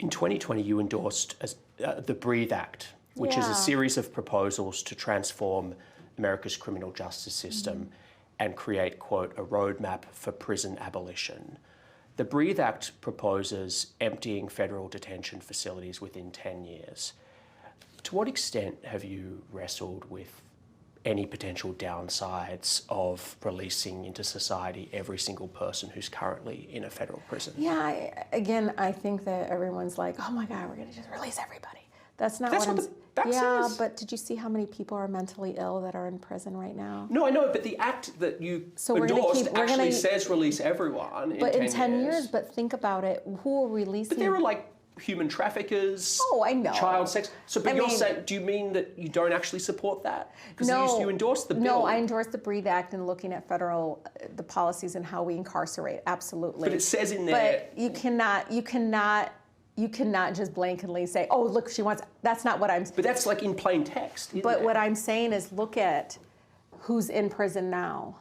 In 2020, you endorsed the Breathe Act, which is a series of proposals to transform America's criminal justice system and create, quote, a roadmap for prison abolition. The Breathe Act proposes emptying federal detention facilities within 10 years. To what extent have you wrestled with any potential downsides of releasing into society every single person who's currently in a federal prison? Yeah, I think that everyone's like, oh my God, we're going to just release everybody. That's not what the act says. But did you see how many people are mentally ill that are in prison right now? No, I know, but the act that you endorsed actually says release everyone in 10 years. But think about it, who are releasing? But there are like human traffickers, I know. Child sex. So, but you're saying, do you mean that you don't actually support that? Because you endorsed the bill. No, I endorsed the Breathe Act and looking at the policies and how we incarcerate. Absolutely. But it says in there. But you cannot just blanketly say, oh, look, she wants. That's not what I'm. But that's like in plain text. But what I'm saying is, look at who's in prison now.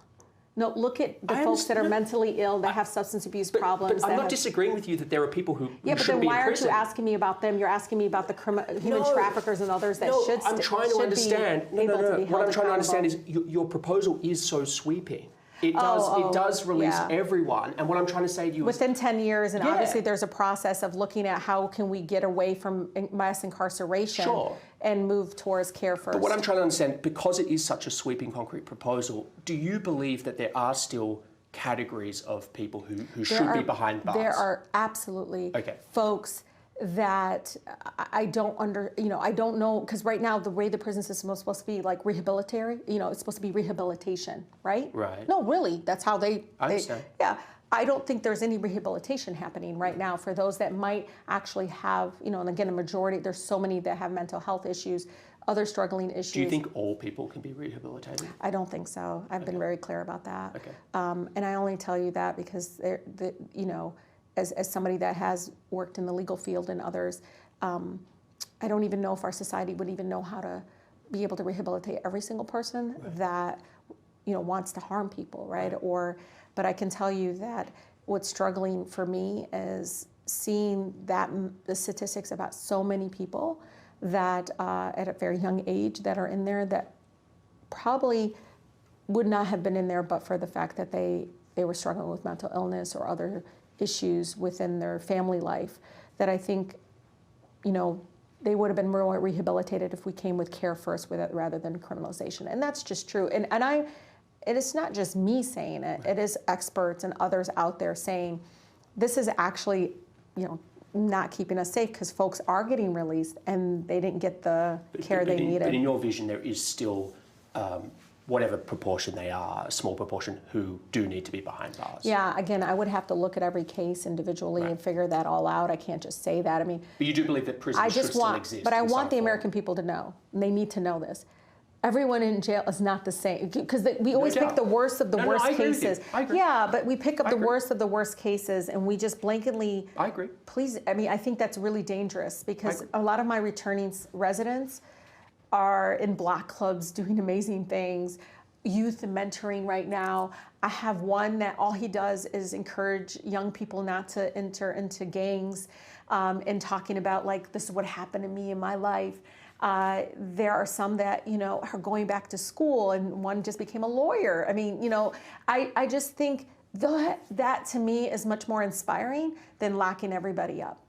No, look at the folks that are mentally ill, that have substance abuse problems. But I'm not disagreeing with you that there are people who shouldn't be in prison. Yeah, but then why aren't you asking me about them? You're asking me about the human traffickers and others that should I'm trying to understand. What I'm trying to understand is your proposal is so sweeping. It does release everyone. And what I'm trying to say to you is within 10 years, and obviously there's a process of looking at how can we get away from mass incarceration and move towards care first. But what I'm trying to understand, because it is such a sweeping, concrete proposal, do you believe that there are still categories of people who should be behind bars? There are absolutely folks that I don't know, because right now the way the prison system is supposed to be like rehabilitatory, it's supposed to be rehabilitation, right? Right. No, really, that's how I understand. Yeah. I don't think there's any rehabilitation happening right now for those that might actually have, and again, a majority, there's so many that have mental health issues, other struggling issues. Do you think all people can be rehabilitated? I don't think so. I've been very clear about that. Okay. And I only tell you that because, as somebody that has worked in the legal field and others, I don't even know if our society would even know how to be able to rehabilitate every single person that, wants to harm people, right? But I can tell you that what's struggling for me is seeing the statistics about so many people that at a very young age that are in there that probably would not have been in there but for the fact that they were struggling with mental illness or other issues within their family life, that I think, they would have been more rehabilitated if we came with care first with it rather than criminalization. And that's just true. And it's not just me saying it. It is experts and others out there saying this is actually, not keeping us safe because folks are getting released and they didn't get the care they needed. But in your vision, there is still, whatever proportion they are, a small proportion who do need to be behind bars. Yeah, again, I would have to look at every case individually and figure that all out. I can't just say that. I mean, but you do believe that prisons should still exist. But I want the American people to know, and they need to know this. Everyone in jail is not the same, because we always pick the worst of the worst cases. I agree. Yeah, but we pick up the worst of the worst cases, and we just blanketly. I agree. Please, I think that's really dangerous because a lot of my returning residents are in block clubs doing amazing things, youth mentoring right now. I have one that all he does is encourage young people not to enter into gangs, and talking about like, this is what happened to me in my life. There are some that, are going back to school, and one just became a lawyer. I mean, I just think that to me is much more inspiring than locking everybody up.